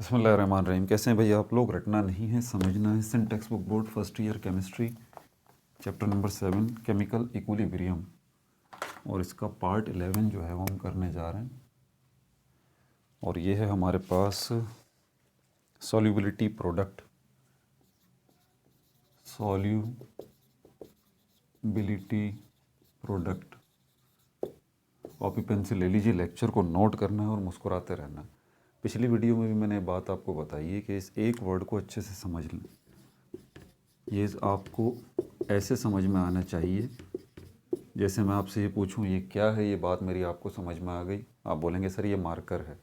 बिस्मिल्लाहिर्रहमानिर्रहीम। कैसे हैं भैया आप लोग? रटना नहीं है, समझना है। Syntax book board first year chemistry, chapter number 7 chemical equilibrium, और इसका पार्ट 11 जो है वो हम करने जा रहे हैं। और ये है हमारे पास solubility product, solubility product. Copy pencil ले लीजिए, लेक्चर को नोट करना है और मुस्कुराते रहना है। पिछली वीडियो में भी मैंने बात आपको बताई है कि इस एक वर्ड को अच्छे से समझ लें। ये आपको ऐसे समझ में आना चाहिए जैसे मैं आपसे ये पूछूं ये क्या है, ये बात मेरी आपको समझ में आ गई, आप बोलेंगे सर ये मार्कर है।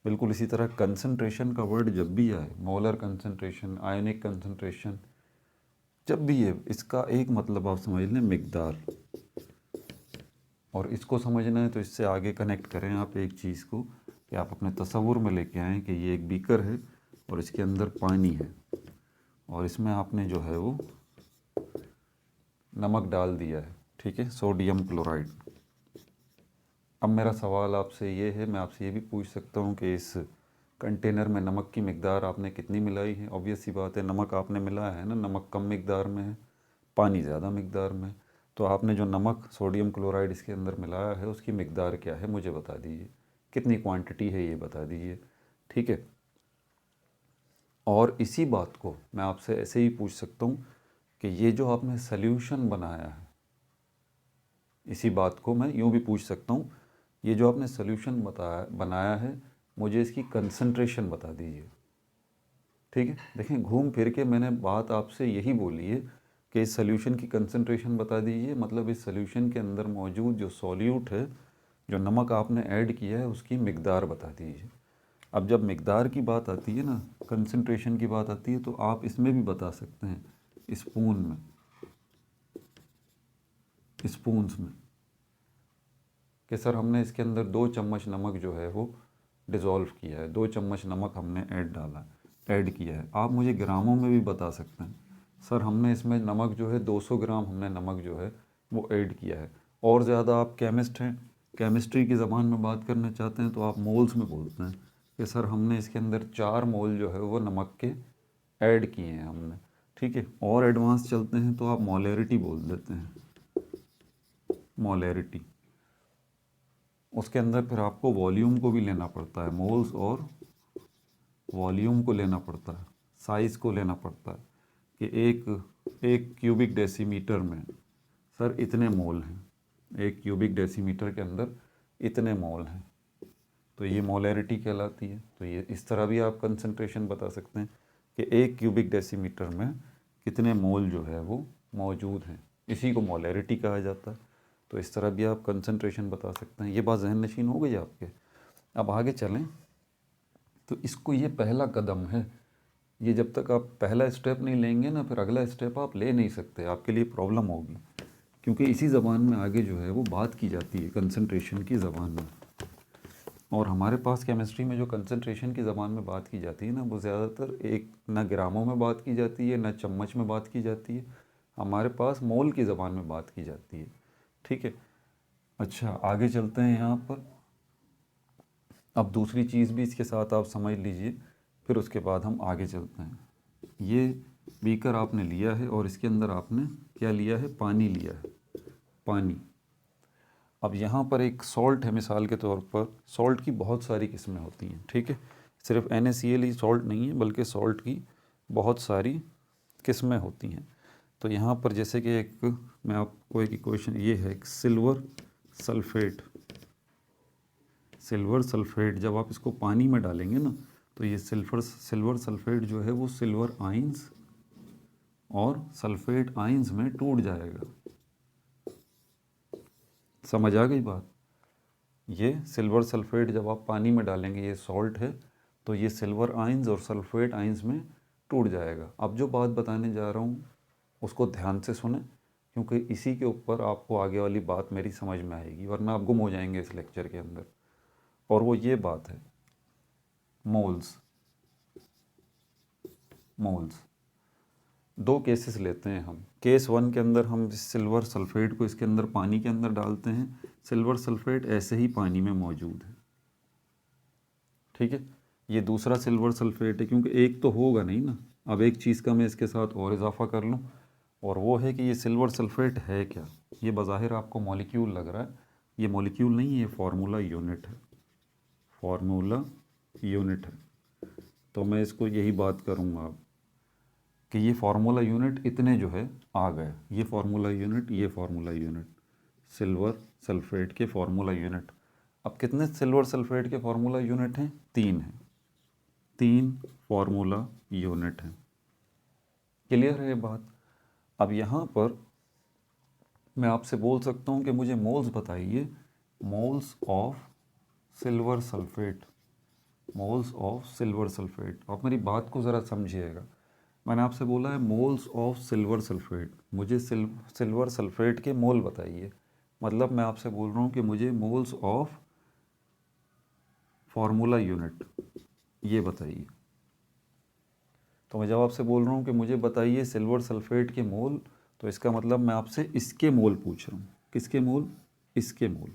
बिल्कुल इसी तरह कंसंट्रेशन का वर्ड जब भी आए, मोलर कंसंट्रेशन, आयनिक कंसंट्रेशन, जब भी ये, इसका एक मतलब आप समझ लें मिकदार। और इसको समझना है तो इससे आगे कनेक्ट करें आप एक चीज़ को कि आप अपने तसव्वुर में लेके आएँ कि ये एक बीकर है और इसके अंदर पानी है और इसमें आपने जो है वो नमक डाल दिया है, ठीक है, सोडियम क्लोराइड। अब मेरा सवाल आपसे ये है, मैं आपसे ये भी पूछ सकता हूँ कि इस कंटेनर में नमक की मिकदार आपने कितनी मिलाई है। ऑब्वियस सी बात है, नमक आपने मिलाया है ना, नमक कम मिकदार में है, पानी ज़्यादा मिकदार में। तो आपने जो नमक सोडियम क्लोराइड इसके अंदर मिलाया है उसकी मिकदार क्या है मुझे बता दीजिए, कितनी क्वांटिटी है ये बता दीजिए, ठीक है। और इसी बात को मैं आपसे ऐसे ही पूछ सकता हूँ कि ये जो आपने सल्यूशन बनाया है, इसी बात को मैं यूँ भी पूछ सकता हूँ, ये जो आपने सल्यूशन बनाया है मुझे इसकी कंसंट्रेशन बता दीजिए, ठीक है। देखें, घूम फिर के मैंने बात आपसे यही बोली है कि इस सल्यूशन की कंसंट्रेशन बता दीजिए, मतलब इस सल्यूशन के अंदर मौजूद जो सॉल्यूट है, जो नमक आपने ऐड किया है उसकी मिकदार बता दीजिए। अब जब मिकदार की बात आती है ना, कंसंट्रेशन की बात आती है, तो आप इसमें भी बता सकते हैं, स्पून में, स्पून्स में, कि सर हमने इसके अंदर 2 चम्मच नमक जो है वो डिज़ोल्व किया है, 2 चम्मच नमक हमने ऐड किया है। आप मुझे ग्रामों में भी बता सकते हैं, सर हमने इसमें नमक जो है 200 ग्राम हमने नमक जो है वो ऐड किया है। और ज़्यादा आप केमिस्ट हैं, केमिस्ट्री की ज़बान में बात करना चाहते हैं तो आप मोल्स में बोलते हैं कि सर हमने इसके अंदर 4 मोल जो है वो नमक के ऐड किए हैं हमने, ठीक है। और एडवांस चलते हैं तो आप मोलैरिटी बोल देते हैं, मोलैरिटी। उसके अंदर फिर आपको वॉल्यूम को भी लेना पड़ता है, मोल्स और वॉल्यूम को लेना पड़ता है, साइज़ को लेना पड़ता है कि एक क्यूबिक डेसीमीटर में सर इतने मोल हैं, एक क्यूबिक डेसीमीटर के अंदर इतने मोल हैं, तो ये मोलैरिटी कहलाती है। तो ये इस तरह भी आप कंसंट्रेशन बता सकते हैं कि एक क्यूबिक डेसीमीटर में कितने मोल जो है वो मौजूद हैं, इसी को मोलैरिटी कहा जाता है। तो इस तरह भी आप कंसंट्रेशन बता सकते हैं। ये बात जहन नशीन हो गई आपके। अब आगे चलें तो इसको, ये पहला कदम है, ये जब तक आप पहला स्टेप नहीं लेंगे ना फिर अगला स्टेप आप ले नहीं सकते, आपके लिए प्रॉब्लम होगी, क्योंकि इसी ज़बान में आगे जो है वो बात की जाती है, कंसंट्रेशन की ज़बान में। और हमारे पास केमिस्ट्री में जो कंसंट्रेशन की ज़बान में बात की जाती है ना, वो ज़्यादातर एक ना ग्रामों में बात की जाती है, ना चम्मच में बात की जाती है, हमारे पास मोल की ज़बान में बात की जाती है, ठीक है। अच्छा, आगे चलते हैं यहाँ पर। अब दूसरी चीज़ भी इसके साथ आप समझ लीजिए, फिर उसके बाद हम आगे चलते हैं। ये बीकर आपने लिया है और इसके अंदर आपने क्या लिया है, पानी लिया है, पानी। अब यहाँ पर एक सॉल्ट है, मिसाल के तौर पर सॉल्ट की बहुत सारी किस्में होती हैं, ठीक है। सिर्फ NaCl ही सॉल्ट नहीं है, बल्कि सॉल्ट की बहुत सारी किस्में होती हैं। तो यहाँ पर जैसे कि एक, मैं आपको एक इक्वेशन, ये है एक सिल्वर सल्फेट, सिल्वर सल्फेट, जब आप इसको पानी में डालेंगे ना तो ये सिल्वर सल्फेट जो है वो सिल्वर आइंस और सल्फेट आइंस में टूट जाएगा। समझ आ गई बात? ये सिल्वर सल्फेट जब आप पानी में डालेंगे, ये सॉल्ट है, तो ये सिल्वर आइंस और सल्फेट आइंस में टूट जाएगा। अब जो बात बताने जा रहा हूँ उसको ध्यान से सुने, क्योंकि इसी के ऊपर आपको आगे वाली बात मेरी समझ में आएगी, वरना आप गुम हो जाएंगे इस लेक्चर के अंदर। और वो ये बात है, मोल्स। मोल्स दो केसेस लेते हैं हम। केस 1 के अंदर हम सिल्वर सल्फेट को इसके अंदर पानी के अंदर डालते हैं, सिल्वर सल्फेट ऐसे ही पानी में मौजूद है, ठीक है। ये दूसरा सिल्वर सल्फेट है, क्योंकि एक तो होगा नहीं ना। अब एक चीज़ का मैं इसके साथ और इजाफा कर लूँ, और वो है कि ये सिल्वर सल्फेट है क्या। ये बज़ाहिर आपको मॉलिक्यूल लग रहा है, ये मॉलिक्यूल नहीं है, ये फार्मूला यूनिट है, फार्मूला यूनिट है। तो मैं इसको यही बात करूँगा अब कि ये फार्मूला यूनिट इतने जो है आ गए, ये फार्मूला यूनिट, ये फार्मूला यूनिट, सिल्वर सल्फेट के फार्मूला यूनिट। अब कितने सिल्वर सल्फेट के फार्मूला यूनिट हैं? 3 हैं, 3 फार्मूला यूनिट हैं। क्लियर है ये बात? अब यहाँ पर मैं आपसे बोल सकता हूँ कि मुझे मोल्स बताइए, moles of silver sulphate, moles of silver sulphate. आप मेरी बात को ज़रा समझिएगा। मैंने आपसे बोला है मोल्स ऑफ सिल्वर सल्फेट, मुझे सिल्वर सल्फेट के मोल बताइए। मतलब मैं आपसे बोल रहा हूँ कि मुझे मोल्स ऑफ फार्मूला यूनिट ये बताइए। तो मैं जब आपसे बोल रहा हूँ कि मुझे बताइए सिल्वर सल्फेट के मोल, तो इसका मतलब मैं आपसे इसके मोल पूछ रहा हूँ। किसके मोल? इसके मोल,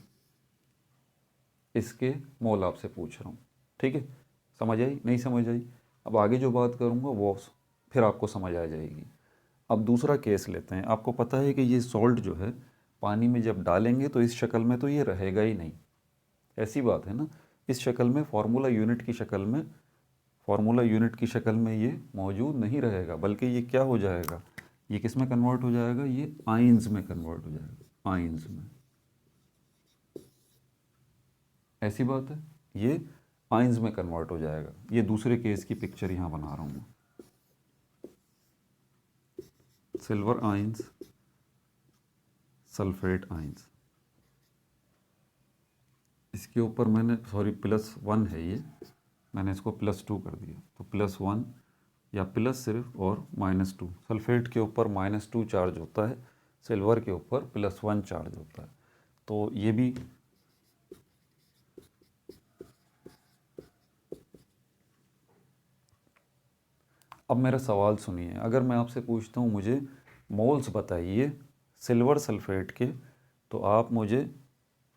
इसके मोल आपसे पूछ रहा हूँ। ठीक है, समझ आई? नहीं समझ आई? अब आगे जो बात करूँगा वो फिर आपको समझ आ जाएगी। अब दूसरा केस लेते हैं। आपको पता है कि ये सॉल्ट जो है पानी में जब डालेंगे तो इस शक्ल में तो ये रहेगा ही नहीं, ऐसी बात है ना। इस शक्ल में फार्मूला यूनिट की शक्ल में, फार्मूला यूनिट की शक्ल में ये मौजूद नहीं रहेगा, बल्कि ये क्या हो जाएगा, ये किस में कन्वर्ट हो जाएगा, ये आइंस में कन्वर्ट हो जाएगा, आइंस में। ऐसी बात है, ये आइंस में कन्वर्ट हो जाएगा। ये दूसरे केस की पिक्चर यहाँ बना रहा हूँ, सिल्वर आइंस, सल्फेट आइंस। इसके ऊपर मैंने +1 है ये, मैंने इसको +2 कर दिया, तो +1 या प्लस सिर्फ और -2। सल्फेट के ऊपर -2 चार्ज होता है, सिल्वर के ऊपर +1 चार्ज होता है। तो ये भी अब मेरा सवाल सुनिए। अगर मैं आपसे पूछता हूँ मुझे मोल्स बताइए सिल्वर सल्फेट के, तो आप मुझे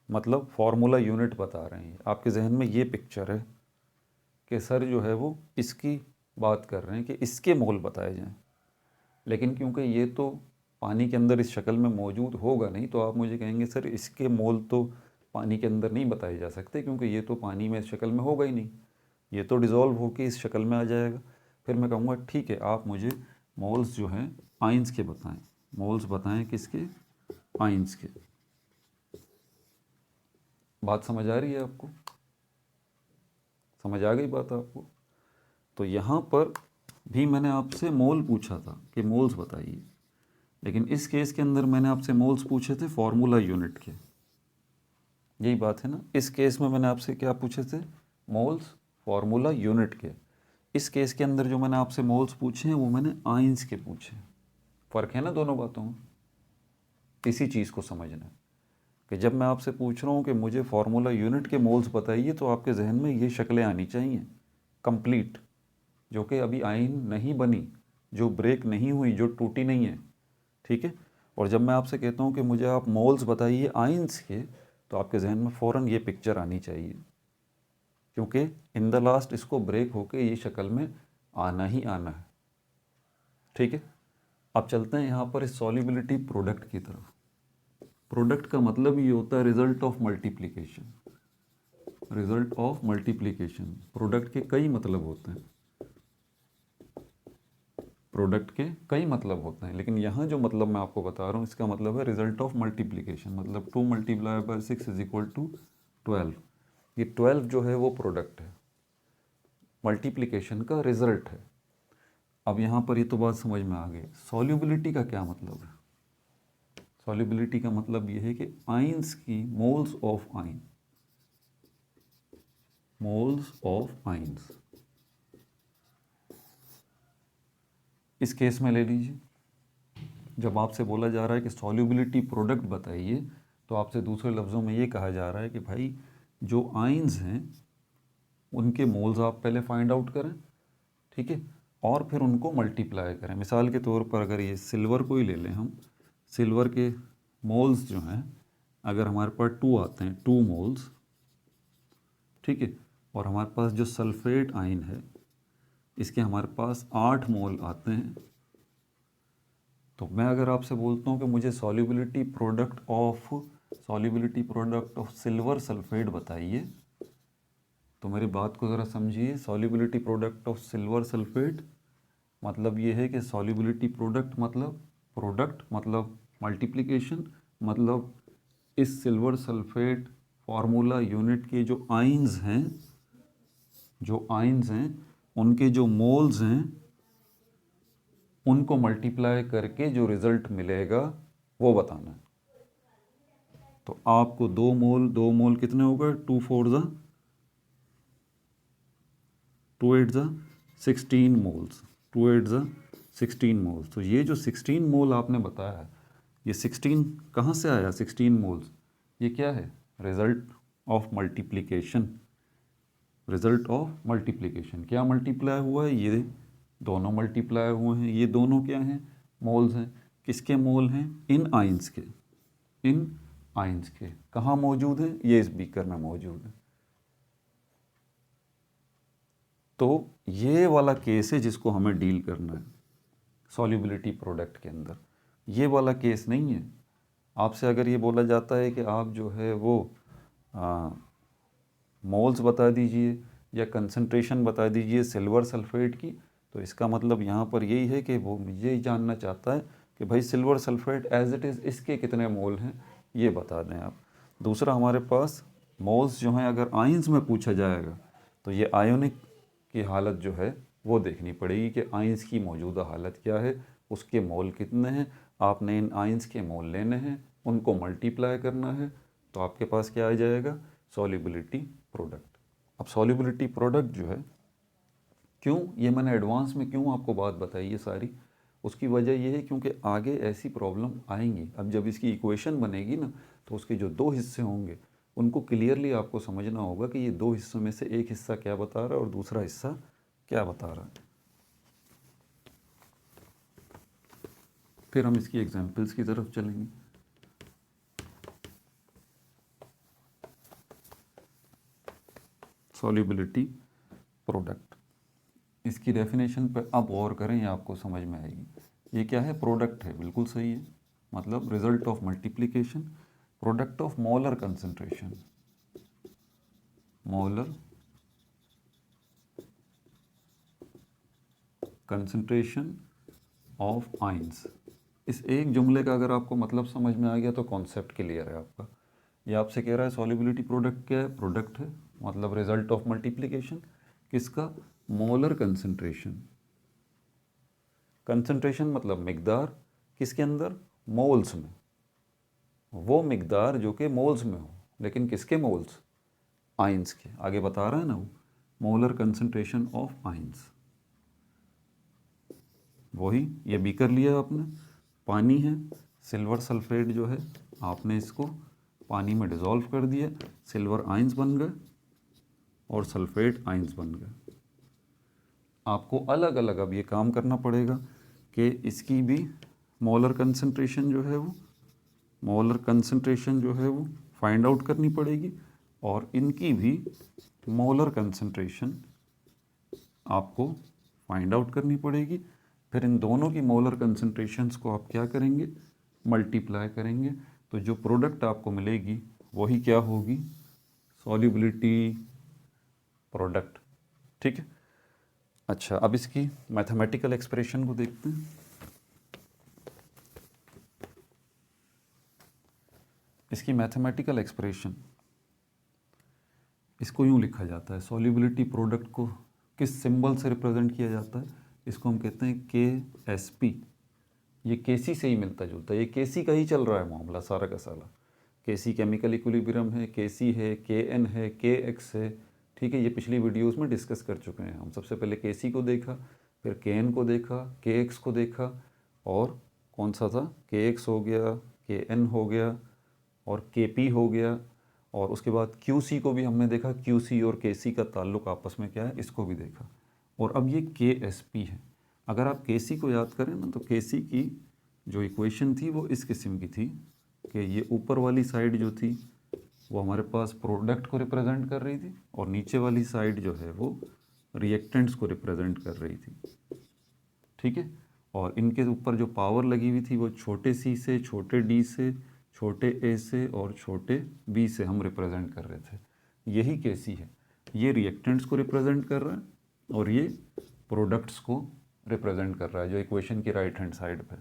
मतलब फार्मूला यूनिट बता रहे हैं, आपके जहन में ये पिक्चर है कि सर जो है वो इसकी बात कर रहे हैं कि इसके मोल बताए जाएं। लेकिन क्योंकि ये तो पानी के अंदर इस शक्ल में मौजूद होगा नहीं, तो आप मुझे कहेंगे सर इसके मोल तो पानी के अंदर नहीं बताए जा सकते, क्योंकि ये तो पानी में इस शक्ल में होगा ही नहीं, ये तो डिज़ोल्व होकर इस शक्ल में आ जाएगा। फिर मैं कहूँगा ठीक है, आप मुझे मोल्स जो हैं आइंस के बताएं, मोल्स बताएं किसके? आइंस के। बात समझ आ रही है आपको? समझ आ गई बात आपको? तो यहाँ पर भी मैंने आपसे मोल पूछा था कि मोल्स बताइए, लेकिन इस केस के अंदर मैंने आपसे मोल्स पूछे थे फार्मूला यूनिट के। यही बात है ना। इस केस में मैंने आपसे क्या पूछे थे? मोल्स फार्मूला यूनिट के। इस केस के अंदर जो मैंने आपसे मोल्स पूछे हैं वो मैंने आइंस के पूछे। फ़र्क है ना दोनों बातों में। इसी चीज़ को समझना है कि जब मैं आपसे पूछ रहा हूँ कि मुझे फार्मूला यूनिट के मोल्स बताइए, तो आपके जहन में ये शक्लें आनी चाहिए कंप्लीट, जो कि अभी आइन नहीं बनी, जो ब्रेक नहीं हुई, जो टूटी नहीं है। ठीक है। और जब मैं आपसे कहता हूँ कि मुझे आप मोल्स बताइए आइंस के, तो आपके जहन में फ़ौरन ये पिक्चर आनी चाहिए, क्योंकि इन द लास्ट इसको ब्रेक होके ये शक्ल में आना ही आना है। ठीक है। अब चलते हैं यहाँ पर इस सॉल्युबिलिटी प्रोडक्ट की तरफ। प्रोडक्ट का मतलब ये होता है result of multiplication, result of multiplication. Product के कई मतलब होते हैं, प्रोडक्ट के कई मतलब होते हैं, लेकिन यहाँ जो मतलब मैं आपको बता रहा हूँ इसका मतलब है रिजल्ट ऑफ मल्टीप्लिकेशन। मतलब 2 × 6 = 12। ये 12 जो है वो प्रोडक्ट है, मल्टीप्लिकेशन का रिजल्ट है। अब यहाँ पर ये तो बात समझ में आ गई। सॉल्युबिलिटी का क्या मतलब है? सॉल्युबिलिटी का मतलब ये है कि आइंस की मोल्स ऑफ आइन, मोल्स ऑफ आइंस। इस केस में ले लीजिए, जब आपसे बोला जा रहा है कि सॉल्युबिलिटी प्रोडक्ट बताइए, तो आपसे दूसरे लफ्ज़ों में ये कहा जा रहा है कि भाई जो आइंस हैं उनके मोल्स आप पहले फाइंड आउट करें, ठीक है, और फिर उनको मल्टीप्लाई करें। मिसाल के तौर पर अगर ये सिल्वर को ही ले लें हम, सिल्वर के मोल्स जो हैं अगर हमारे पास 2 आते हैं, 2 मोल्स, ठीक है, और हमारे पास जो सल्फेट आयन है इसके हमारे पास 8 मोल आते हैं। तो मैं अगर आपसे बोलता हूँ कि मुझे solubility product of silver sulphate बताइए, तो मेरी बात को ज़रा समझिए। Solubility product of silver sulphate मतलब ये है कि सॉल्युबिलिटी प्रोडक्ट मतलब मल्टीप्लिकेशन, मतलब इस सिल्वर सल्फेट फार्मूला यूनिट के जो आयंस हैं उनके जो मोल्स हैं उनको मल्टीप्लाई करके जो रिजल्ट मिलेगा वो बताना है। तो आपको 2 मोल कितने हो गए? 2 4 ज़ा 2 8 ज़ा 16 मोल्स, 2 8 ज़ा 16 मोल्स। तो ये जो 16 मोल आपने बताया, ये 16 कहाँ से आया? 16 मोल्स ये क्या है? Result of multiplication. क्या मल्टीप्लाई हुआ है? ये दोनों मल्टीप्लाई हुए हैं। ये दोनों क्या हैं? मोल्स हैं। किसके मोल हैं? इन आयंस के। कहाँ मौजूद है? ये इस बीकर में मौजूद है। तो ये वाला केस है जिसको हमें डील करना है सॉल्युबिलिटी प्रोडक्ट के अंदर। ये वाला केस नहीं है। आपसे अगर ये बोला जाता है कि आप जो है वो मोल्स बता दीजिए या कंसंट्रेशन बता दीजिए सिल्वर सल्फेट की, तो इसका मतलब यहाँ पर यही है कि वो ये जानना चाहता है कि भाई silver sulphate as it is इसके कितने मोल हैं, ये बता दें आप। दूसरा हमारे पास मोल्स जो हैं, अगर आयंस में पूछा जाएगा तो ये आयोनिक की हालत जो है वो देखनी पड़ेगी कि आयंस की मौजूदा हालत क्या है, उसके मोल कितने हैं। आपने इन आयंस के मोल लेने हैं, उनको मल्टीप्लाई करना है, तो आपके पास क्या आ जाएगा? Solubility product. अब सॉल्युबिलिटी प्रोडक्ट जो है, क्यों ये मैंने एडवांस में क्यों आपको बात बताई है सारी, उसकी वजह ये है क्योंकि आगे ऐसी प्रॉब्लम आएंगी। अब जब इसकी इक्वेशन बनेगी ना, तो उसके जो 2 हिस्से होंगे उनको क्लियरली आपको समझना होगा कि ये 2 हिस्सों में से एक हिस्सा क्या बता रहा है और दूसरा हिस्सा क्या बता रहा है। फिर हम इसकी एग्जाम्पल्स की तरफ चलेंगे। सॉल्युबिलिटी प्रोडक्ट, इसकी डेफिनेशन पर आप गौर करें, ये आपको समझ में आएगी। ये क्या है? प्रोडक्ट है, बिल्कुल सही है, मतलब result of multiplication, product of molar concentration, molar concentration of ions. इस एक जुमले का अगर आपको मतलब समझ में आ गया तो कॉन्सेप्ट क्लियर है आपका। ये आपसे कह रहा है सॉल्युबिलिटी प्रोडक्ट क्या है? प्रोडक्ट है, मतलब रिजल्ट ऑफ मल्टीप्लिकेशन। किसका? Molar concentration. कंसंट्रेशन मतलब मिकदार, किसके अंदर? मोल्स में। वो मिकदार जो कि मोल्स में हो, लेकिन किसके मोल्स? आयंस के। आगे बता रहा है ना वो, मोलर कंसंट्रेशन ऑफ आयंस। वही ये बीकर लिया आपने, पानी है, सिल्वर सल्फेट जो है आपने इसको पानी में डिज़ोल्व कर दिया, सिल्वर आयंस बन गए और सल्फेट आयंस बन गए। आपको अलग अलग अब ये काम करना पड़ेगा कि इसकी भी मोलर कंसंट्रेशन जो है वो फाइंड आउट करनी पड़ेगी और इनकी भी मोलर कंसंट्रेशन आपको फाइंड आउट करनी पड़ेगी। फिर इन दोनों की मोलर कंसंट्रेशंस को आप क्या करेंगे? मल्टीप्लाई करेंगे, तो जो प्रोडक्ट आपको मिलेगी वही क्या होगी? Solubility product. ठीक है। अच्छा, अब इसकी मैथमेटिकल एक्सप्रेशन को देखते हैं। इसकी मैथमेटिकल एक्सप्रेशन, इसको यूँ लिखा जाता है, सॉल्युबिलिटी प्रोडक्ट को किस सिंबल से रिप्रेजेंट किया जाता है? इसको हम कहते हैं KSP। ये KC से ही मिलता जुलता है, ये KC का ही चल रहा है मामला सारा का सारा। KC केमिकल इक्विलिब्रियम है, KC है, KN है, KX है। ठीक है, ये पिछली वीडियोस में डिस्कस कर चुके हैं हम। सबसे पहले KC को देखा, फिर KN को देखा, KX को देखा, और कौन सा था? KX हो गया, KN हो गया और KP हो गया, और उसके बाद QC को भी हमने देखा, QC और KC का ताल्लुक आपस में क्या है, इसको भी देखा। और अब ये KSP है। अगर आप KC को याद करें ना, तो KC की जो इक्वेशन थी वो इस किस्म की थी कि ये ऊपर वाली साइड जो थी वो हमारे पास प्रोडक्ट को रिप्रेजेंट कर रही थी, और नीचे वाली साइड जो है वो रिएक्टेंट्स को रिप्रेजेंट कर रही थी, ठीक है। और इनके ऊपर जो पावर लगी हुई थी वो छोटे सी से, छोटे डी से, छोटे ए से और छोटे बी से हम रिप्रेजेंट कर रहे थे। यही केसी है, ये रिएक्टेंट्स को रिप्रेजेंट कर रहा है और ये प्रोडक्ट्स को रिप्रेजेंट कर रहा है, जो इक्वेशन की राइट हैंड साइड पे।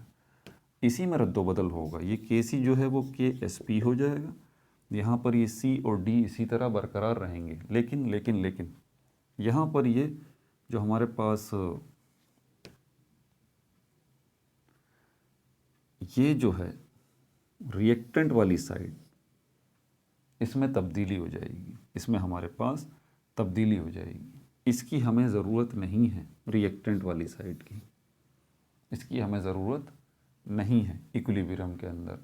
इसी में रद्दोबदल होगा, ये के सी जो है वो के एस पी हो जाएगा, यहाँ पर ये सी और डी इसी तरह बरकरार रहेंगे, लेकिन लेकिन लेकिन यहाँ पर ये जो हमारे पास ये जो है रिएक्टेंट वाली साइड, इसमें तब्दीली हो जाएगी, इसमें हमारे पास तब्दीली हो जाएगी। इसकी हमें ज़रूरत नहीं है, रिएक्टेंट वाली साइड की, इसकी हमें ज़रूरत नहीं है इक्विलिब्रियम के अंदर।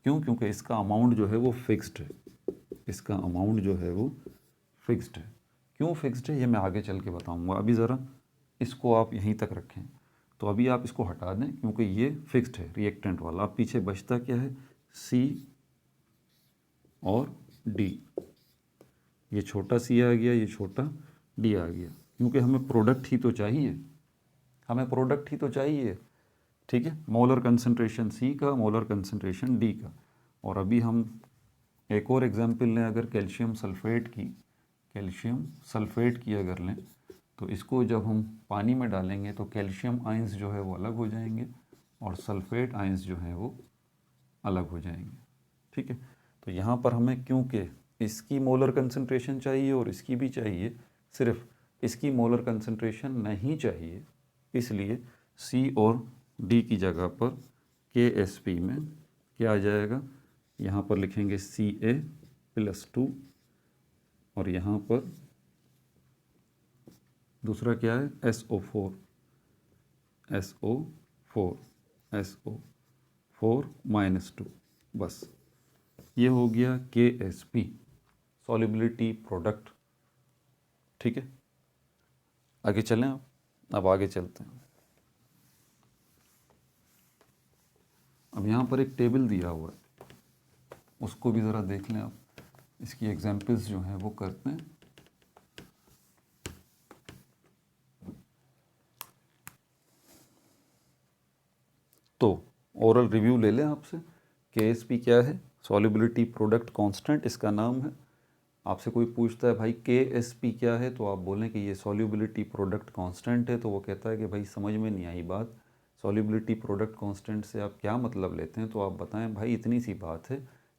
क्यों? क्योंकि इसका अमाउंट जो है वो फिक्स्ड है, इसका अमाउंट जो है वो फिक्स्ड है। क्यों फिक्स्ड है ये मैं आगे चल के बताऊंगा, अभी ज़रा इसको आप यहीं तक रखें। तो अभी आप इसको हटा दें क्योंकि ये फिक्स्ड है रिएक्टेंट वाला। अब पीछे बचता क्या है, सी और डी। ये छोटा सी आ गया, ये छोटा डी आ गया, क्योंकि हमें प्रोडक्ट ही तो चाहिए, हमें प्रोडक्ट ही तो चाहिए, ठीक है। मोलर कंसंट्रेशन सी का, मोलर कंसंट्रेशन डी का। और अभी हम एक और एग्जांपल लें, अगर कैल्शियम सल्फेट की, कैल्शियम सल्फेट की अगर लें, तो इसको जब हम पानी में डालेंगे तो कैल्शियम आयंस जो है वो अलग हो जाएंगे और सल्फेट आयंस जो हैं वो अलग हो जाएंगे, ठीक है। तो यहाँ पर हमें क्योंकि इसकी मोलर कंसंट्रेशन चाहिए और इसकी भी चाहिए, सिर्फ इसकी मोलर कंसंट्रेशन नहीं चाहिए, इसलिए सी और डी की जगह पर के एस पी में क्या आ जाएगा, यहाँ पर लिखेंगे सी ए प्लस 2 और यहाँ पर दूसरा क्या है, SO4, SO4, SO4 -2। बस ये हो गया KSP, सॉल्युबिलिटी प्रोडक्ट, ठीक है। आगे चलें, अब आगे चलते हैं। अब यहाँ पर एक टेबल दिया हुआ है, उसको भी ज़रा देख लें आप, इसकी एग्जाम्पल्स जो हैं वो करते हैं। तो ओरल रिव्यू ले लें आपसे, KSP क्या है, सॉल्युबिलिटी प्रोडक्ट कांस्टेंट इसका नाम है। आपसे कोई पूछता है भाई KSP क्या है, तो आप बोलें कि ये सॉल्युबिलिटी प्रोडक्ट कांस्टेंट है, तो वो कहता है कि भाई समझ में नहीं आई बात, सॉल्युबिलिटी प्रोडक्ट कांस्टेंट से आप क्या मतलब लेते हैं। तो आप बताएं भाई, इतनी सी बात है,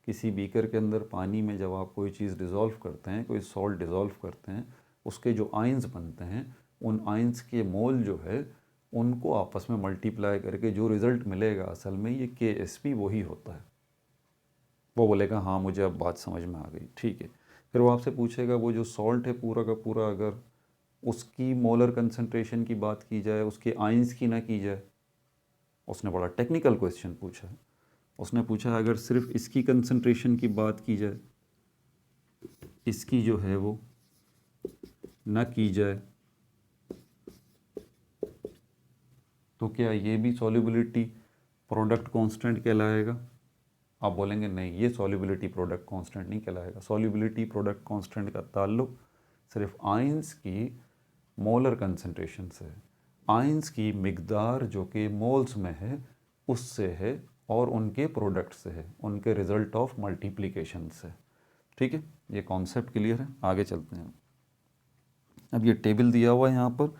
किसी बीकर के अंदर पानी में जब आप कोई चीज़ डिज़ोल्व करते हैं, कोई सॉल्ट डिज़ोल्व करते हैं, उसके जो आयंस बनते हैं, उन आयंस के मोल जो है उनको आपस में मल्टीप्लाई करके जो रिज़ल्ट मिलेगा, असल में ये KSP वही होता है। वो बोलेगा हाँ मुझे अब बात समझ में आ गई, ठीक है। फिर वो आपसे पूछेगा वो जो सॉल्ट है पूरा का पूरा, अगर उसकी मोलर कंसंट्रेशन की बात की जाए, उसके आयंस की ना की जाए, उसने बड़ा टेक्निकल क्वेश्चन पूछा है। उसने पूछा अगर सिर्फ इसकी कंसंट्रेशन की बात की जाए, इसकी जो है वो ना की जाए, तो क्या ये भी सॉल्युबिलिटी प्रोडक्ट कांस्टेंट कहलाएगा? आप बोलेंगे नहीं, ये सॉल्युबिलिटी प्रोडक्ट कांस्टेंट नहीं कहलाएगा। सॉल्युबिलिटी प्रोडक्ट कांस्टेंट का ताल्लुक सिर्फ आयंस की मोलर कंसंट्रेशन से है, आयंस की मिकदार जो कि मोल्स में है उससे है, और उनके प्रोडक्ट से है, उनके रिजल्ट ऑफ मल्टीप्लिकेशन से, ठीक है। ये कॉन्सेप्ट क्लियर है, आगे चलते हैं। अब ये टेबल दिया हुआ है यहाँ पर,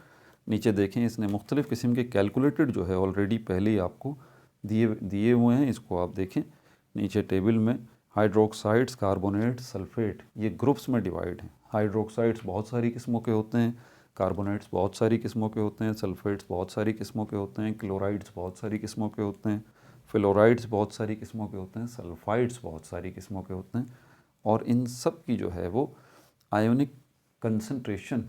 नीचे देखें, इसने मुख्तलिफ़ किस्म के कैलकुलेटेड जो है ऑलरेडी पहले ही आपको दिए हुए हैं, इसको आप देखें। नीचे टेबल में हाइड्रोक्साइड्स, कार्बोनेट्स, सल्फेट, ये ग्रुप्स में डिवाइड हैं। हाइड्रोक्साइड्स बहुत सारी किस्मों के होते हैं, कार्बोनेट्स बहुत सारी किस्मों के होते हैं, सल्फेट्स बहुत सारी किस्मों के होते हैं, क्लोराइड्स बहुत सारी किस्मों के होते हैं, फ्लोराइड्स बहुत सारी किस्मों के होते हैं, सल्फाइड्स बहुत सारी किस्मों के होते हैं। और इन सब की जो है वो आयोनिक कंसंट्रेशन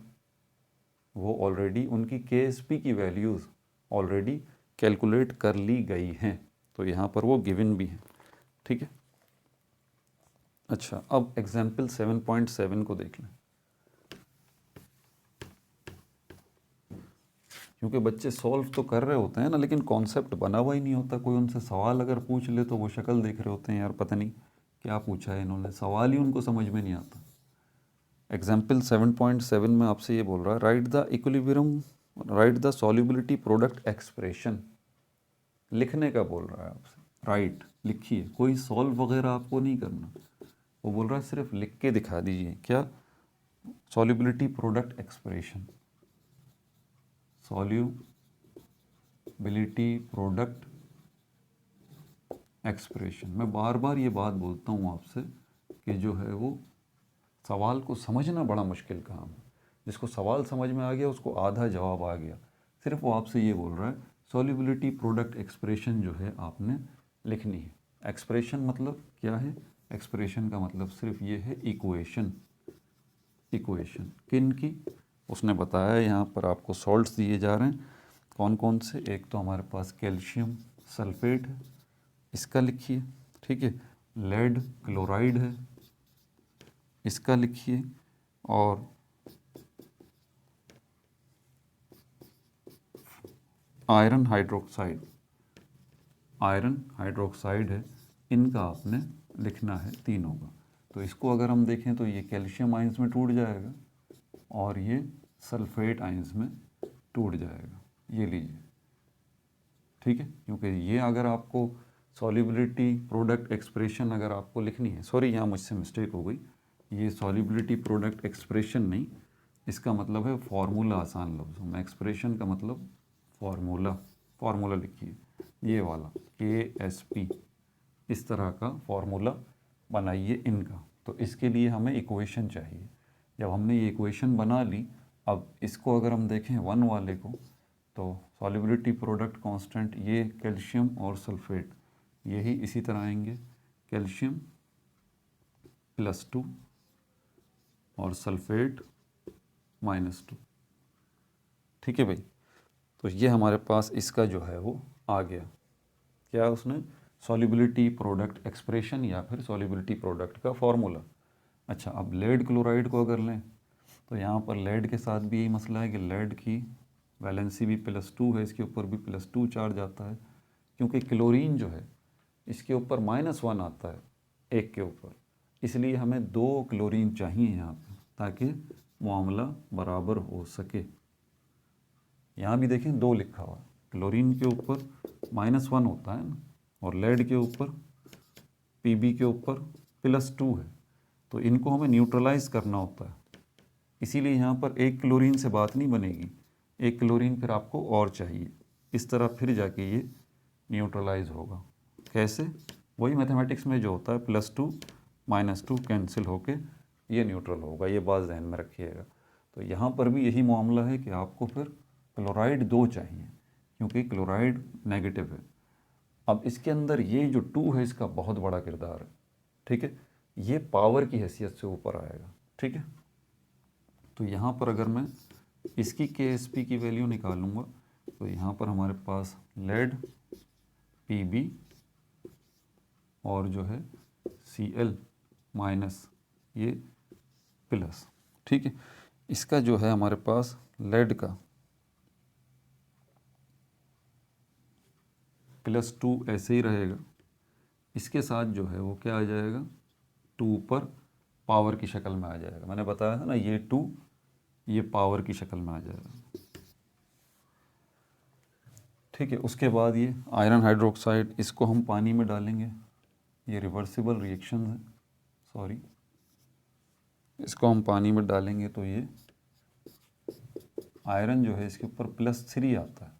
वो ऑलरेडी उनकी KSP की वैल्यूज़ ऑलरेडी कैलकुलेट कर ली गई हैं, तो यहाँ पर वो गिवन भी हैं, ठीक है। अच्छा, अब एग्जाम्पल 7.7 को देख लें। क्योंकि बच्चे सॉल्व तो कर रहे होते हैं ना, लेकिन कॉन्सेप्ट बना हुआ ही नहीं होता। कोई उनसे सवाल अगर पूछ ले तो वो शक्ल देख रहे होते हैं, यार पता नहीं क्या पूछा है इन्होंने, सवाल ही उनको समझ में नहीं आता। एग्जाम्पल 7.7 में आपसे ये बोल रहा है right the equilibrium, right the solubility product expression, लिखने का बोल रहा है आपसे, राइट लिखिए, कोई सॉल्व वगैरह आपको नहीं करना, वो बोल रहा है सिर्फ लिख के दिखा दीजिए। क्या? Solubility product expression, solubility product expression. मैं बार बार ये बात बोलता हूँ आपसे कि जो है वो सवाल को समझना बड़ा मुश्किल काम है। जिसको सवाल समझ में आ गया उसको आधा जवाब आ गया। सिर्फ वो आपसे ये बोल रहा है सॉल्युबिलिटी प्रोडक्ट एक्सप्रेशन जो है आपने लिखनी है। एक्सप्रेशन मतलब क्या है? एक्सप्रेशन का मतलब सिर्फ ये है इक्वेशन। इक्वेशन किन की? उसने बताया यहाँ पर आपको सॉल्ट्स दिए जा रहे हैं। कौन कौन से? एक तो हमारे पास कैल्शियम सल्फेट है, इसका लिखिए, ठीक है। लेड क्लोराइड है, इसका लिखिए। और आयरन हाइड्रोक्साइड, आयरन हाइड्रोक्साइड है, इनका आपने लिखना है तीनों का। तो इसको अगर हम देखें तो ये कैल्शियम आयंस में टूट जाएगा और ये सल्फेट आयंस में टूट जाएगा। ये लीजिए, ठीक है। क्योंकि ये अगर आपको सॉल्युबिलिटी प्रोडक्ट एक्सप्रेशन अगर आपको लिखनी है, सॉरी यहाँ मुझसे मिस्टेक हो गई, ये सॉल्युबिलिटी प्रोडक्ट एक्सप्रेशन नहीं, इसका मतलब है फार्मूला। आसान लफ्ज़ों में एक्सप्रेशन का मतलब फार्मूला। फार्मूला लिखिए ये वाला KSP, इस तरह का फार्मूला बनाइए इनका। तो इसके लिए हमें इक्वेशन चाहिए। जब हमने ये इक्वेशन बना ली, अब इसको अगर हम देखें वन वाले को, तो सॉल्युबिलिटी प्रोडक्ट कांस्टेंट ये कैल्शियम और सल्फेट यही इसी तरह आएंगे, कैल्शियम +2 और सल्फेट -2, ठीक है भाई। तो ये हमारे पास इसका जो है वो आ गया। क्या उसने? सॉल्युबिलिटी प्रोडक्ट एक्सप्रेशन या फिर सॉल्युबिलिटी प्रोडक्ट का फॉर्मूला। अच्छा, अब लेड क्लोराइड को अगर लें तो यहाँ पर लेड के साथ भी यही मसला है कि लेड की वैलेंसी भी +2 है, इसके ऊपर भी +2 चार्ज आता है। क्योंकि क्लोरीन जो है इसके ऊपर -1 आता है एक के ऊपर, इसलिए हमें 2 क्लोरीन चाहिए यहाँ पर ताकि मामला बराबर हो सके। यहाँ भी देखें 2 लिखा हुआ है, क्लोरीन के ऊपर -1 होता है ना, और लेड के ऊपर Pb के ऊपर +2 है। तो इनको हमें न्यूट्रलाइज करना होता है, इसीलिए यहाँ पर एक क्लोरीन से बात नहीं बनेगी, एक क्लोरीन फिर आपको और चाहिए, इस तरह फिर जाके ये न्यूट्रलाइज होगा। कैसे? वही मैथमेटिक्स में जो होता है +2 -2 कैंसिल होके ये न्यूट्रल होगा, ये बात ध्यान में रखिएगा। तो यहाँ पर भी यही मामला है कि आपको फिर क्लोराइड 2 चाहिए क्योंकि क्लोराइड नेगेटिव है। अब इसके अंदर ये जो 2 है इसका बहुत बड़ा किरदार है, ठीक है। ये पावर की हैसियत से ऊपर आएगा, ठीक है। तो यहाँ पर अगर मैं इसकी KSP की वैल्यू निकालूंगा तो यहाँ पर हमारे पास लेड Pb और जो है Cl माइनस ये प्लस, ठीक है। इसका जो है हमारे पास लेड का +2 ऐसे ही रहेगा, इसके साथ जो है वो क्या आ जाएगा, 2 पर पावर की शक्ल में आ जाएगा। मैंने बताया था ना ये 2 ये पावर की शक्ल में आ जाएगा, ठीक है। उसके बाद ये आयरन हाइड्रोक्साइड, इसको हम पानी में डालेंगे, ये रिवर्सिबल रिएक्शन है, सॉरी, इसको हम पानी में डालेंगे तो ये आयरन जो है इसके ऊपर +3 आता है।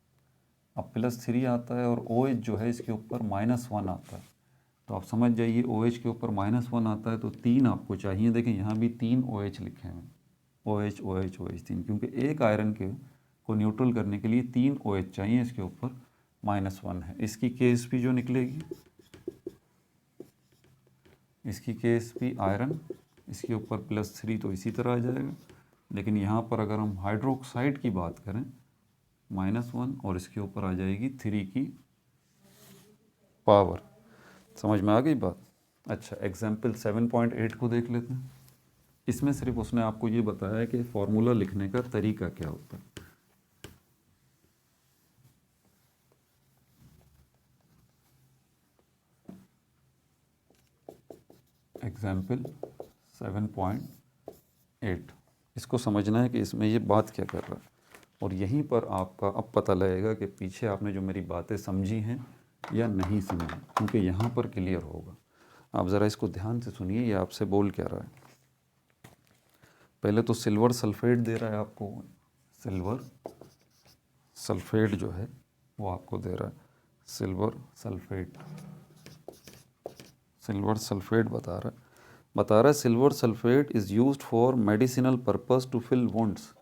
अब +3 आता है और OH जो है इसके ऊपर -1 आता है। तो आप समझ जाइए OH के ऊपर -1 आता है तो 3 आपको चाहिए। देखें यहाँ भी 3 OH लिखे हैं, OH OH OH 3, क्योंकि एक आयरन के को न्यूट्रल करने के लिए 3 OH चाहिए, इसके ऊपर -1 है। इसकी KSP जो निकलेगी, इसकी KSP आयरन इसके ऊपर +3 तो इसी तरह आ जाएगा। लेकिन यहाँ पर अगर हम हाइड्रोक्साइड की बात करें -1 और इसके ऊपर आ जाएगी 3 की पावर। समझ में आ गई बात? अच्छा, एग्जाम्पल 7.8 को देख लेते हैं। इसमें सिर्फ उसने आपको ये बताया है कि फॉर्मूला लिखने का तरीका क्या होता है। एग्जाम्पल 7.8। इसको समझना है कि इसमें ये बात क्या कर रहा है, और यहीं पर आपका अब पता लगेगा कि पीछे आपने जो मेरी बातें समझी हैं या नहीं समझी, क्योंकि यहाँ पर क्लियर होगा। आप ज़रा इसको ध्यान से सुनिए, ये आपसे बोल क्या रहा है। पहले तो सिल्वर सल्फेट दे रहा है आपको, सिल्वर सल्फेट जो है वो आपको दे रहा है, सिल्वर सल्फेट बता रहा है silver sulphate is used for medicinal purpose to fill wounds.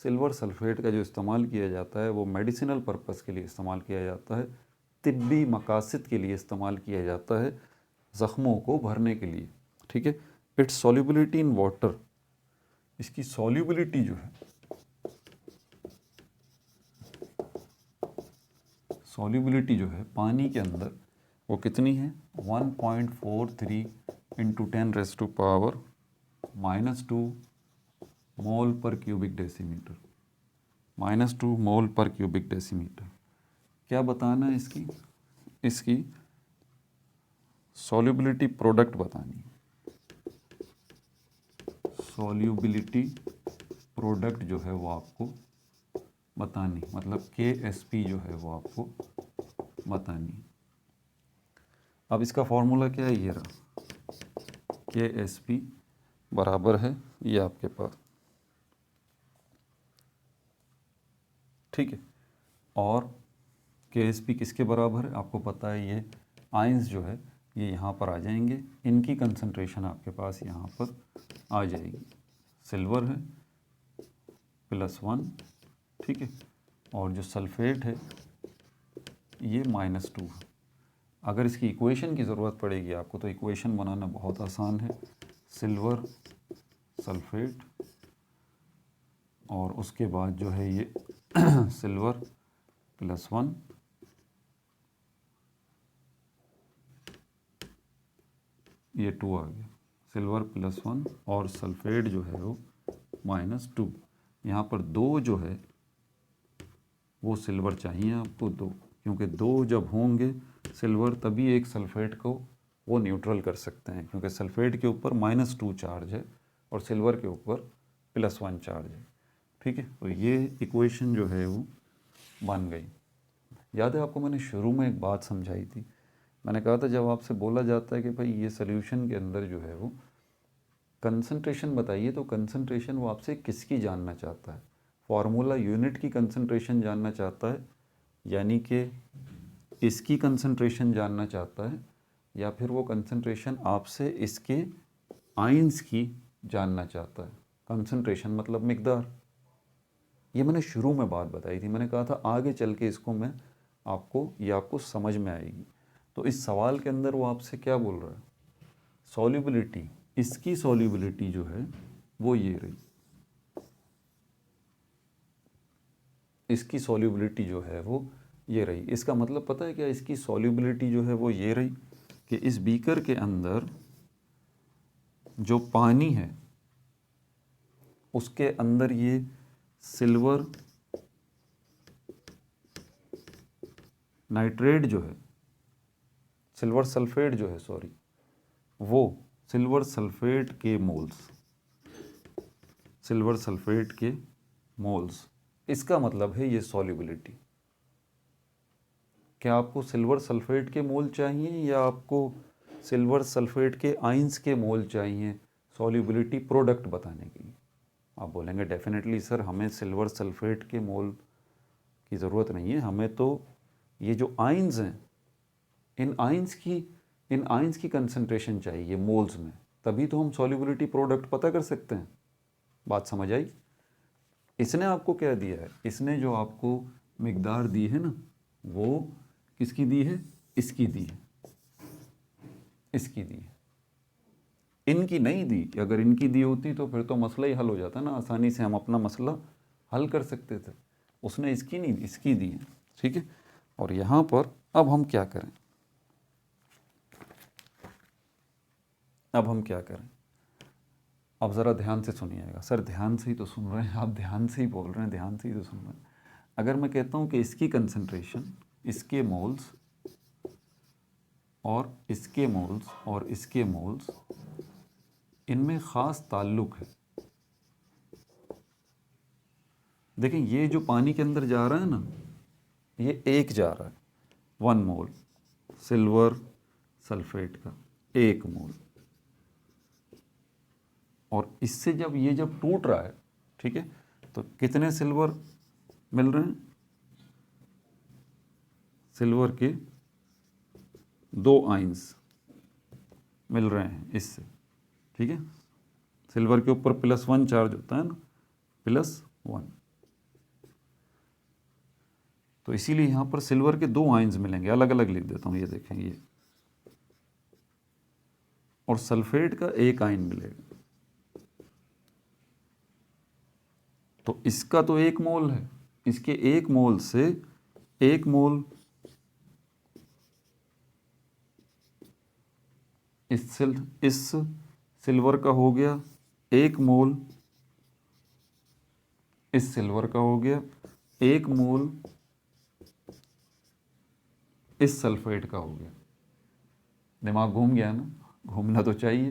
Silver sulphate का जो इस्तेमाल किया जाता है वो मेडिसिनल पर्पस के लिए इस्तेमाल किया जाता है, तिब्बी मकासद के लिए इस्तेमाल किया जाता है, ज़ख्मों को भरने के लिए। ठीक है। इट्स सॉल्युबिलिटी इन वाटर, इसकी सॉल्युबिलिटी जो है, सॉल्युबिलिटी जो है पानी के अंदर वो कितनी है, 1.43 इंटू 10⁻⁻² मोल पर क्यूबिक डेसीमीटर, -2 मोल पर क्यूबिक डेसीमीटर। क्या बताना है इसकी सॉल्युबिलिटी प्रोडक्ट बतानी है। सॉल्युबिलिटी प्रोडक्ट जो है वो आपको बतानी, मतलब KSP जो है वो आपको बतानी। अब इसका फॉर्मूला क्या है, ये रहा, KSP बराबर है ये आपके पास, ठीक है। और KSP किसके बराबर है आपको पता है, ये आयंस जो है ये यहाँ पर आ जाएंगे, इनकी कंसंट्रेशन आपके पास यहाँ पर आ जाएगी। सिल्वर है +1, ठीक है, और जो सल्फेट है ये -2 है। अगर इसकी इक्वेशन की ज़रूरत पड़ेगी आपको तो इक्वेशन बनाना बहुत आसान है, सिल्वर सल्फेट और उसके बाद जो है ये सिल्वर +1 ये 2 आ गया, सिल्वर +1 और सल्फेट जो है वो -2। यहाँ पर 2 जो है वो सिल्वर चाहिए आपको 2, क्योंकि 2 जब होंगे सिल्वर तभी एक सल्फेट को वो न्यूट्रल कर सकते हैं, क्योंकि सल्फेट के ऊपर -2 चार्ज है और सिल्वर के ऊपर +1 चार्ज है। ठीक है, तो ये इक्वेशन जो है वो बन गई। याद है आपको मैंने शुरू में एक बात समझाई थी, मैंने कहा था जब आपसे बोला जाता है कि भाई ये सोल्यूशन के अंदर जो है वो कंसंट्रेशन बताइए, तो कंसंट्रेशन वो आपसे किसकी जानना चाहता है, फार्मूला यूनिट की कंसंट्रेशन जानना चाहता है, यानी कि इसकी कंसंट्रेशन जानना चाहता है, या फिर वो कंसंट्रेशन आपसे इसके आयंस की जानना चाहता है। कंसंट्रेशन मतलब मिकदार, ये मैंने शुरू में बात बताई थी, मैंने कहा था आगे चल के इसको मैं आपको समझ में आएगी। तो इस सवाल के अंदर वो आपसे क्या बोल रहा है, सॉल्युबिलिटी, इसकी सॉल्युबिलिटी जो है वो ये रही, इसकी सॉल्युबिलिटी जो है वो ये रही। इसका मतलब पता है क्या, इसकी सॉल्युबिलिटी जो है वो ये रही कि इस बीकर के अंदर जो पानी है उसके अंदर ये सिल्वर नाइट्रेट जो है, सिल्वर सल्फेट जो है सॉरी, वो सिल्वर सल्फेट के मोल्स, सिल्वर सल्फेट के मोल्स, इसका मतलब है ये सॉल्युबिलिटी। क्या आपको सिल्वर सल्फेट के मोल चाहिए या आपको सिल्वर सल्फेट के आयंस के मोल चाहिए सॉल्युबिलिटी प्रोडक्ट बताने के लिए? आप बोलेंगे डेफिनेटली सर हमें सिल्वर सल्फेट के मोल की ज़रूरत नहीं है, हमें तो ये जो आयंस हैं इन आयंस की कंसंट्रेशन चाहिए मोल्स में, तभी तो हम सॉल्युबिलिटी प्रोडक्ट पता कर सकते हैं। बात समझ आई? इसने आपको क्या दिया है, इसने जो आपको मिकदार दी है ना, वो किसकी दी है, इसकी दी है, इसकी दी है, इनकी नहीं दी। अगर इनकी दी होती तो फिर तो मसला ही हल हो जाता ना, आसानी से हम अपना मसला हल कर सकते थे। उसने इसकी नहीं दी, इसकी दी है, ठीक है। और यहाँ पर अब हम क्या करें, अब ज़रा ध्यान से सुनिएगा। सर ध्यान से ही तो सुन रहे हैं आप, ध्यान से ही बोल रहे हैं, ध्यान से ही तो सुन रहे हैं। अगर मैं कहता हूँ कि इसकी कंसंट्रेशन, इसके मोल्स और इसके मोल्स इनमें ख़ास ताल्लुक़ है। देखें ये जो पानी के अंदर जा रहा है ना, ये एक जा रहा है 1 मोल सिल्वर सल्फेट का 1 मोल, और इससे जब टूट रहा है, ठीक है, तो कितने सिल्वर मिल रहे हैं? सिल्वर के 2 आइंस मिल रहे हैं इससे, ठीक है। सिल्वर के ऊपर +1 चार्ज होता है ना, +1, तो इसीलिए यहाँ पर सिल्वर के 2 आइंस मिलेंगे। अलग अलग लिख देता हूँ, ये देखेंगे ये, और सल्फेट का 1 आयन मिलेगा। तो इसका तो 1 मोल है, इसके 1 मोल से 1 मोल इस सिल्वर का हो गया, 1 मोल इस सिल्वर का हो गया, 1 मोल इस सल्फेट का हो गया। दिमाग घूम गया ना? घूमना तो चाहिए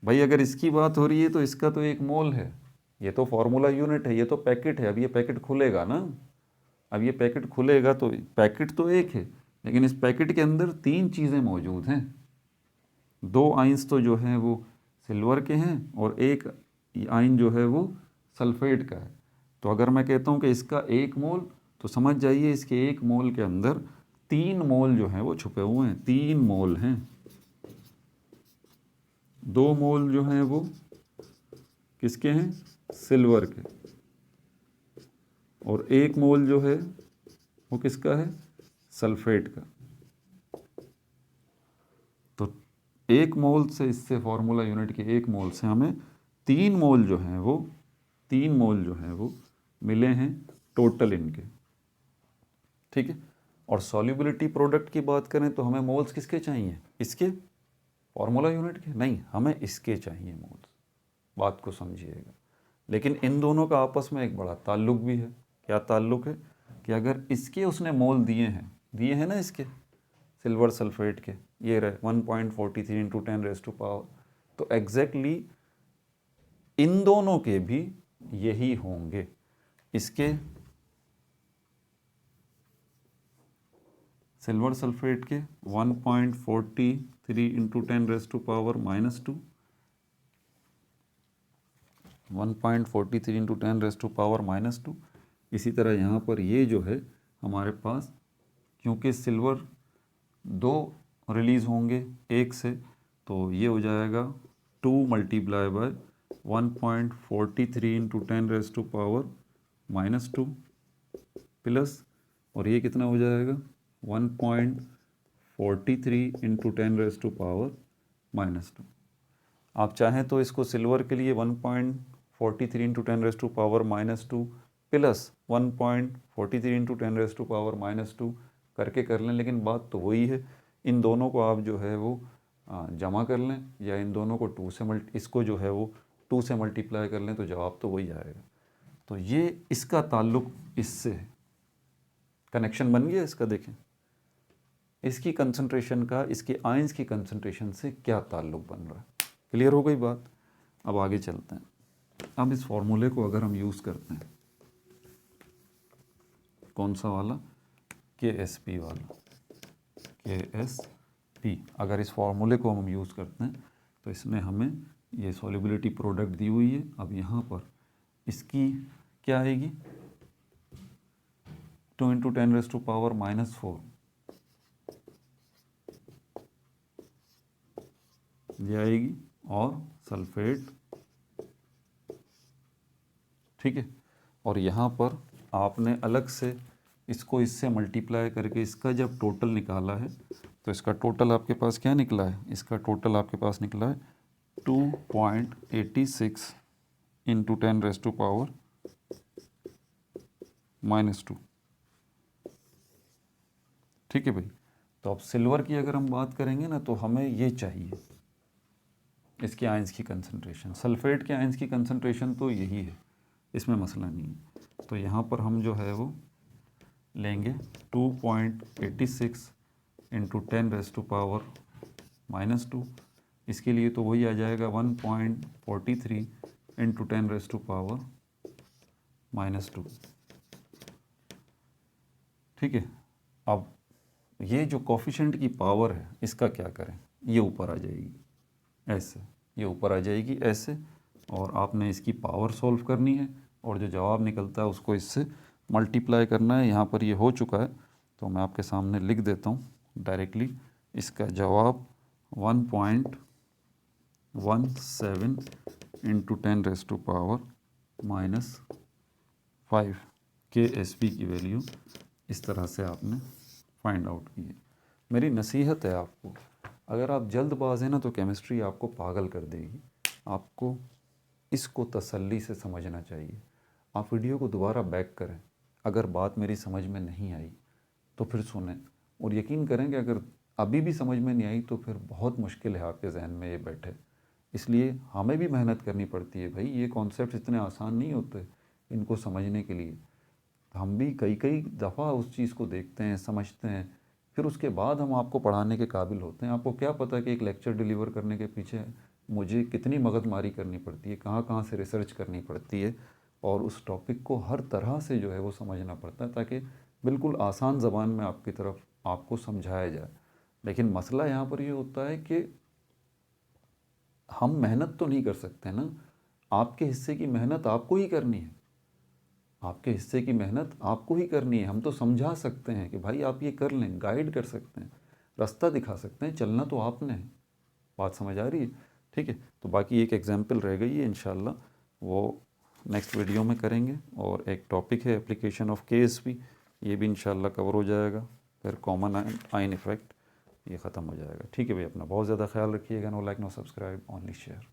भाई। अगर इसकी बात हो रही है तो इसका तो 1 मोल है, ये तो फॉर्मूला यूनिट है, ये तो पैकेट है। अब ये पैकेट खुलेगा ना, अब ये पैकेट खुलेगा तो पैकेट तो 1 है, लेकिन इस पैकेट के अंदर 3 चीज़ें मौजूद हैं। 2 आइंस तो जो हैं वो सिल्वर के हैं, और 1 आइन जो है वो सल्फेट का है। तो अगर मैं कहता हूँ कि इसका 1 मोल, तो समझ जाइए इसके 1 मोल के अंदर 3 मोल जो हैं वो छुपे हुए हैं। 3 मोल हैं। 2 मोल जो हैं वो किसके हैं? सिल्वर के, और 1 मोल जो है वो किसका है? सल्फेट का। तो 1 मोल से, इससे फॉर्मूला यूनिट के 1 मोल से हमें 3 मोल जो हैं वो मिले हैं टोटल इनके, ठीक है। और सॉल्युबिलिटी प्रोडक्ट की बात करें तो हमें मोल्स किसके चाहिए? इसके फॉर्मूला यूनिट के नहीं, हमें इसके चाहिए मोल्स। बात को समझिएगा। लेकिन इन दोनों का आपस में एक बड़ा ताल्लुक भी है। क्या ताल्लुक है? कि अगर इसके उसने मोल दिए हैं ना इसके सिल्वर सल्फेट के, ये रहे 1.43 × 10⁻⁴, तो एग्जैक्टली इन दोनों के भी यही होंगे। इसके सिल्वर सल्फेट के 1.43 × 10⁻⁻², 1.43 × 10⁻⁻²। इसी तरह यहाँ पर ये जो है हमारे पास, क्योंकि सिल्वर 2 रिलीज़ होंगे 1 से, तो ये हो जाएगा 2 × 1.43 × 10⁻⁻² प्लस, और ये कितना हो जाएगा? 1.43 × 10⁻⁻²। आप चाहें तो इसको सिल्वर के लिए 1.43 × 10⁻⁻² प्लस 1.43 × 10⁻⁻² करके कर लें, लेकिन बात तो वही है। इन दोनों को आप जो है वो जमा कर लें, या इन दोनों को इसको जो है वो 2 से मल्टीप्लाई कर लें, तो जवाब तो वही आएगा। तो ये इसका ताल्लुक इससे है। कनेक्शन बन गया इसका। देखें इसकी कंसंट्रेशन का इसके आयंस की कंसंट्रेशन से क्या ताल्लुक बन रहा है। क्लियर हो गई बात? अब आगे चलते हैं। अब इस फॉर्मूले को अगर हम यूज़ करते हैं, कौन सा वाला? KSP वाला, KSP। अगर इस फॉर्मूले को हम यूज़ करते हैं तो इसमें हमें ये सॉल्युबिलिटी प्रोडक्ट दी हुई है। अब यहाँ पर इसकी क्या आएगी? 2 × 10⁻⁻⁴ ये आएगी, और सल्फेट, ठीक है। और यहाँ पर आपने अलग से इसको इससे मल्टीप्लाई करके इसका जब टोटल निकाला है, तो इसका टोटल आपके पास क्या निकला है? इसका टोटल आपके पास निकला है 2.86 × 10⁻⁻², ठीक है भाई। तो अब सिल्वर की अगर हम बात करेंगे ना, तो हमें ये चाहिए इसके आयंस की कंसंट्रेशन। सल्फेट के आयंस की कंसंट्रेशन तो यही है, इसमें मसला नहीं है। तो यहाँ पर हम जो है वो लेंगे 2.86 इंटू 10⁻⁻²। इसके लिए तो वही आ जाएगा 1.43 इंटू 10⁻⁻²। ठीक है। अब ये जो कोफिशिएंट की पावर है इसका क्या करें, ये ऊपर आ जाएगी ऐसे, ये ऊपर आ जाएगी ऐसे, और आपने इसकी पावर सॉल्व करनी है और जो जवाब निकलता है उसको इससे मल्टीप्लाई करना है। यहाँ पर ये हो चुका है तो मैं आपके सामने लिख देता हूँ डायरेक्टली। इसका जवाब 1.17 इंटू 10⁻⁻5 KSP की वैल्यू इस तरह से आपने फाइंड आउट की है। मेरी नसीहत है आपको, अगर आप जल्दबाज हैं ना तो केमिस्ट्री आपको पागल कर देगी। आपको इसको तसल्ली से समझना चाहिए। आप वीडियो को दोबारा बैक करें, अगर बात मेरी समझ में नहीं आई तो फिर सुनें, और यकीन करें कि अगर अभी भी समझ में नहीं आई तो फिर बहुत मुश्किल है आपके जहन में ये बैठे। इसलिए हमें भी मेहनत करनी पड़ती है भाई, ये कॉन्सेप्ट इतने आसान नहीं होते इनको समझने के लिए। हम भी कई कई दफ़ा उस चीज़ को देखते हैं, समझते हैं, फिर उसके बाद हम आपको पढ़ाने के काबिल होते हैं। आपको क्या पता कि एक लेक्चर डिलीवर करने के पीछे मुझे कितनी मगजमारी करनी पड़ती है, कहाँ कहाँ से रिसर्च करनी पड़ती है, और उस टॉपिक को हर तरह से जो है वो समझना पड़ता है ताकि बिल्कुल आसान ज़बान में आपकी तरफ आपको समझाया जाए। लेकिन मसला यहाँ पर ये होता है कि हम मेहनत तो नहीं कर सकते ना, आपके हिस्से की मेहनत आपको ही करनी है, आपके हिस्से की मेहनत आपको ही करनी है। हम तो समझा सकते हैं कि भाई आप ये कर लें, गाइड कर सकते हैं, रास्ता दिखा सकते हैं, चलना तो आपने है। बात समझ आ रही है? ठीक है। तो बाकी एक एग्जांपल रह गई है, इंशाल्लाह वो नेक्स्ट वीडियो में करेंगे। और एक टॉपिक है एप्लीकेशन ऑफ KSP, ये भी इंशाल्लाह कवर हो जाएगा। फिर कॉमन आयन इफेक्ट ये ख़त्म हो जाएगा। ठीक है भाई, अपना बहुत ज़्यादा ख्याल रखिएगा। No like no subscribe, only share.